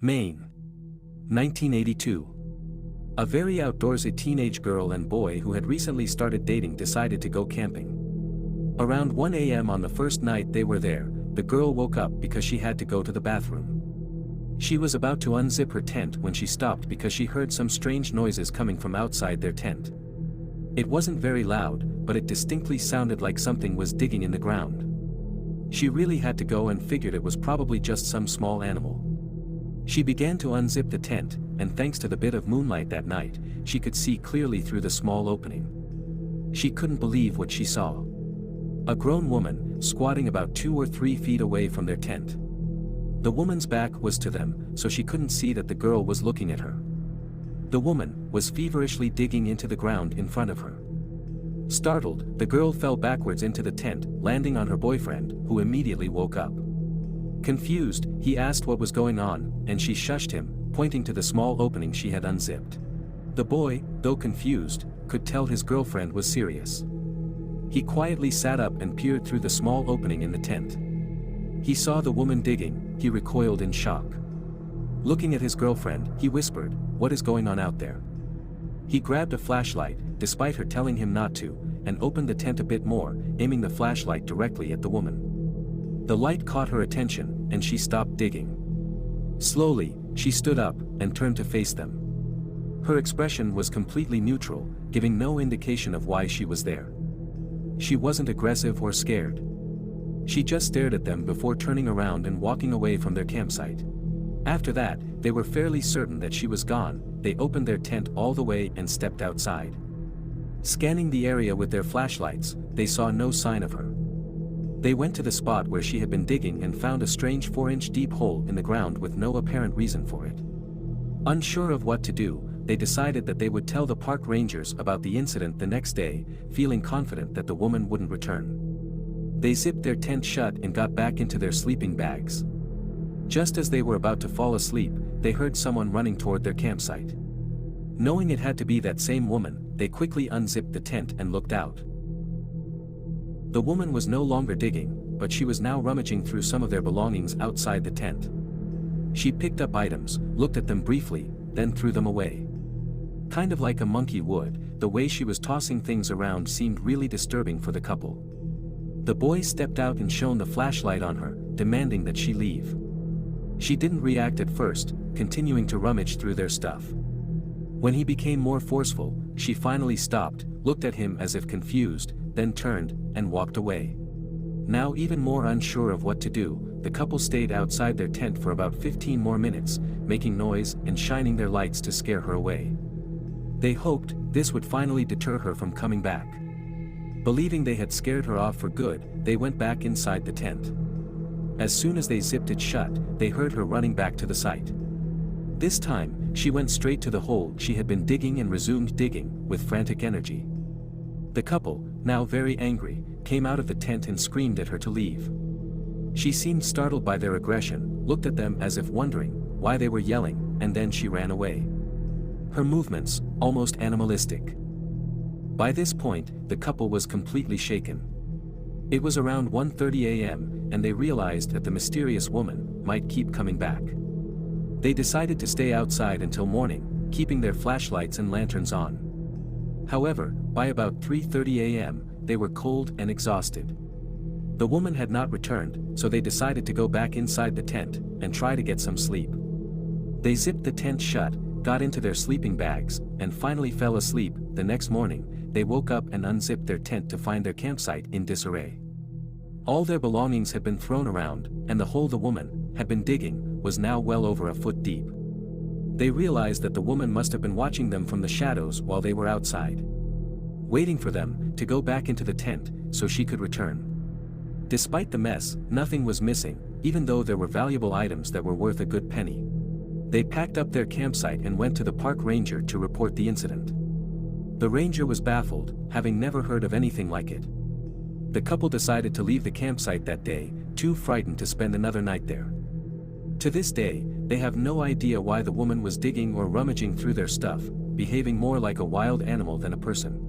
Maine. 1982. A very outdoorsy teenage girl and boy who had recently started dating decided to go camping. Around 1 a.m. on the first night they were there, the girl woke up because she had to go to the bathroom. She was about to unzip her tent when she stopped because she heard some strange noises coming from outside their tent. It wasn't very loud, but it distinctly sounded like something was digging in the ground. She really had to go and figured it was probably just some small animal. She began to unzip the tent, and thanks to the bit of moonlight that night, she could see clearly through the small opening. She couldn't believe what she saw. A grown woman, squatting about 2 or 3 feet away from their tent. The woman's back was to them, so she couldn't see that the girl was looking at her. The woman was feverishly digging into the ground in front of her. Startled, the girl fell backwards into the tent, landing on her boyfriend, who immediately woke up. Confused, he asked what was going on, and she shushed him, pointing to the small opening she had unzipped. The boy, though confused, could tell his girlfriend was serious. He quietly sat up and peered through the small opening in the tent. He saw the woman digging, he recoiled in shock. Looking at his girlfriend, he whispered, "What is going on out there?" He grabbed a flashlight, despite her telling him not to, and opened the tent a bit more, aiming the flashlight directly at the woman. The light caught her attention, and she stopped digging. Slowly, she stood up, and turned to face them. Her expression was completely neutral, giving no indication of why she was there. She wasn't aggressive or scared. She just stared at them before turning around and walking away from their campsite. After that, they were fairly certain that she was gone. They opened their tent all the way and stepped outside. Scanning the area with their flashlights, they saw no sign of her. They went to the spot where she had been digging and found a strange 4-inch deep hole in the ground with no apparent reason for it. Unsure of what to do, they decided that they would tell the park rangers about the incident the next day, feeling confident that the woman wouldn't return. They zipped their tent shut and got back into their sleeping bags. Just as they were about to fall asleep, they heard someone running toward their campsite. Knowing it had to be that same woman, they quickly unzipped the tent and looked out. The woman was no longer digging, but she was now rummaging through some of their belongings outside the tent. She picked up items, looked at them briefly, then threw them away. Kind of like a monkey would, the way she was tossing things around seemed really disturbing for the couple. The boy stepped out and shone the flashlight on her, demanding that she leave. She didn't react at first, continuing to rummage through their stuff. When he became more forceful, she finally stopped, looked at him as if confused, then turned, and walked away. Now even more unsure of what to do, the couple stayed outside their tent for about 15 more minutes, making noise and shining their lights to scare her away. They hoped this would finally deter her from coming back. Believing they had scared her off for good, they went back inside the tent. As soon as they zipped it shut, they heard her running back to the site. This time, she went straight to the hole she had been digging and resumed digging, with frantic energy. The couple, now very angry, came out of the tent and screamed at her to leave. She seemed startled by their aggression, looked at them as if wondering why they were yelling, and then she ran away. Her movements, almost animalistic. By this point, the couple was completely shaken. It was around 1:30 a.m., and they realized that the mysterious woman might keep coming back. They decided to stay outside until morning, keeping their flashlights and lanterns on. However, by about 3:30 a.m., they were cold and exhausted. The woman had not returned, so they decided to go back inside the tent and try to get some sleep. They zipped the tent shut, got into their sleeping bags, and finally fell asleep. The next morning, they woke up and unzipped their tent to find their campsite in disarray. All their belongings had been thrown around, and the hole the woman had been digging was now well over a foot deep. They realized that the woman must have been watching them from the shadows while they were outside, waiting for them to go back into the tent so she could return. Despite the mess, nothing was missing, even though there were valuable items that were worth a good penny. They packed up their campsite and went to the park ranger to report the incident. The ranger was baffled, having never heard of anything like it. The couple decided to leave the campsite that day, too frightened to spend another night there. To this day, they have no idea why the woman was digging or rummaging through their stuff, behaving more like a wild animal than a person.